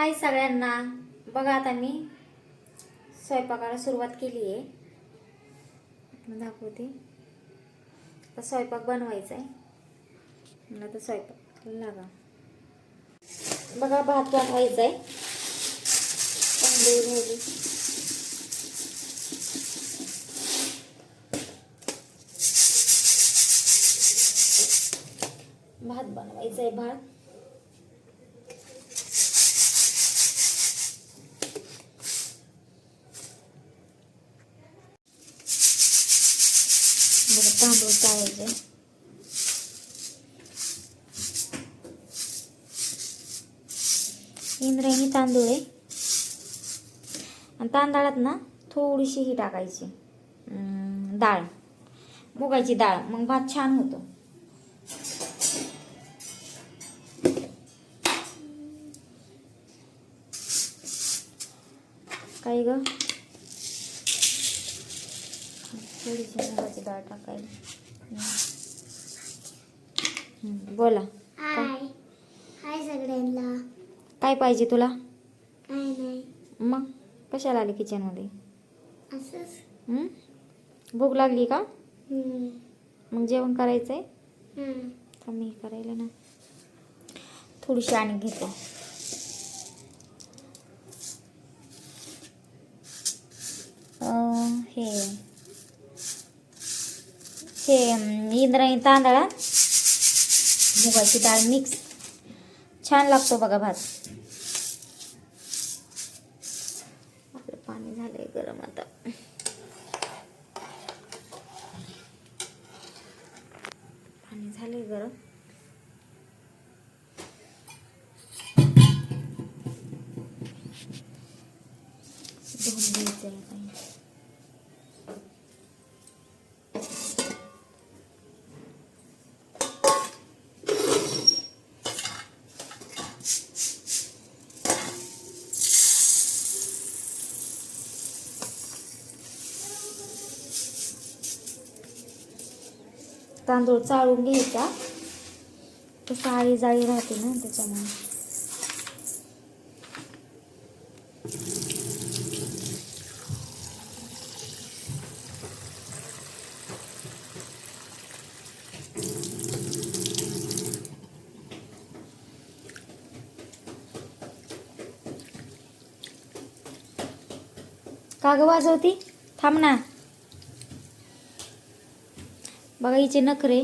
हाय सगळ्यांना. बघा आता मी स्वयंपाकाला सुरुवात केली आहे. दाखवते. आता स्वयंपाक बनवायचा आहे. मला तर स्वयंपाक लागा. बघा भात बनवायचा आहे. तांदूळ घालू. भात बनवायचा आहे. भात तांदूळ चाळायचे. इंद्रायणी तांदूळ आहे. आणि तांदळात ना थोडीशी ही टाकायची डाळ, मुगाची डाळ, मग भात छान होतो. काय ग, थोडीशी मुगाची डाळ टाकायची. बोला. हाय हाय सगळ्यांना. काय पाहिजे तुला? काय नाही. मग कशाला आली किचनमध्ये? असंच. भूक लागली का? मग जेवण करायचंय. तर मी करायला ना थोडीशी आणि घेते. हे इंद्रायणी तांदळा मुगाची डाळ मिक्स छान लागतो बघा भात. आपलं पाणी झालंय गरम. आता पाणी झालंय गरम. धुवून घ्यायचंय काही. तांदूळ चाळून घ्यायचा. तसं आळी जाळी राहते ना त्याच्यामुळे. का ग वाजवती? थांब ना. बघा हिचे नखरे.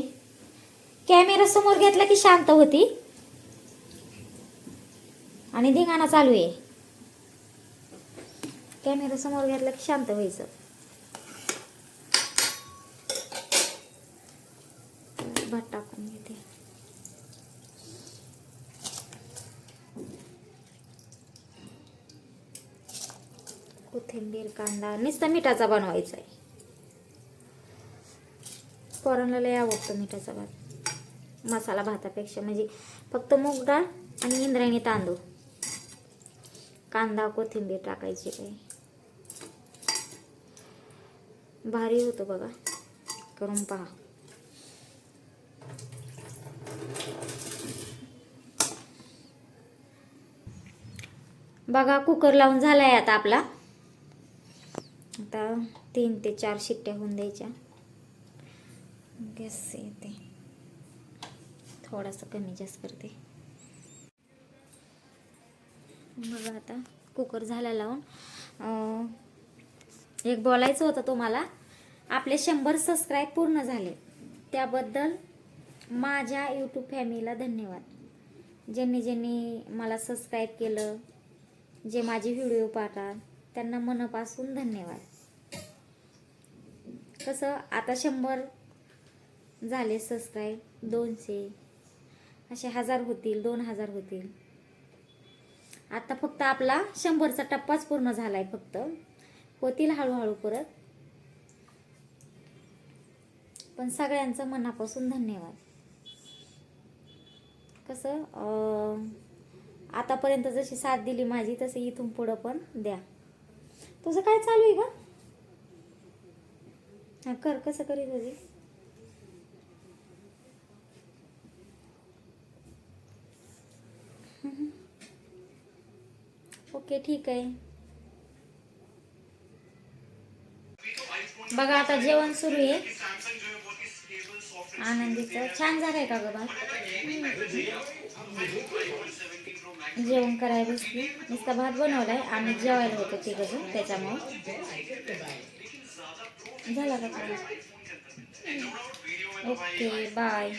कॅमेरा समोर घेतला की शांत होती आणि धिंगाणा चालू आहे. कॅमेरा समोर घेतला की शांत व्हायचं. भात टाकून घेते. कोथिंबीर, कांदा, नुसता मिठाचा बनवायचा आहे. पोरांना लय आवडतो मिठाचा भात मसाला भातापेक्षा. म्हणजे फक्त मूग डाळ आणि इंद्रायणी तांदूळ, कांदा कोथिंबीर टाकायची. काही भारी होतो बघा. करून पहा. बघा कुकर लावून झालाय आता आपला. आता 3 ते 4 शिट्ट्या होऊन द्यायच्या. गॅस येते थोडासा कमी जास्त करते. बघा आता कुकर झाला लावून. एक बोलायचं होतं तुम्हाला. आपले 100 सबस्क्राईब पूर्ण झाले, त्याबद्दल माझ्या यूट्यूब फॅमिलीला धन्यवाद. ज्यांनी ज्यांनी मला सबस्क्राईब केलं, जे माझे व्हिडिओ पाहतात, त्यांना मनापासून धन्यवाद. कसं आता 100 झाले सबस्क्राईब, 200 असे 1000 होतील, 2000 होतील. आता फक्त आपला 100चा टप्पाच पूर्ण झालाय. फक्त होतील हळूहळू परत. पण सगळ्यांचं मनापासून धन्यवाद. कसं आतापर्यंत जशी साथ दिली माझी, तशी इथून पुढं पण द्या. तुझं काय चालू आहे का? हा कर. कसं करीत होती? ओके ठीक आहे. बघा आता जेवण सुरू आहे आनंदीचं. छान झालंय का ग बाळ? जेवण करायला बसली. नुसता भात बनवलाय आणि जेवायला होतं ते कसं त्याच्यामुळं झाला का? Okay bye.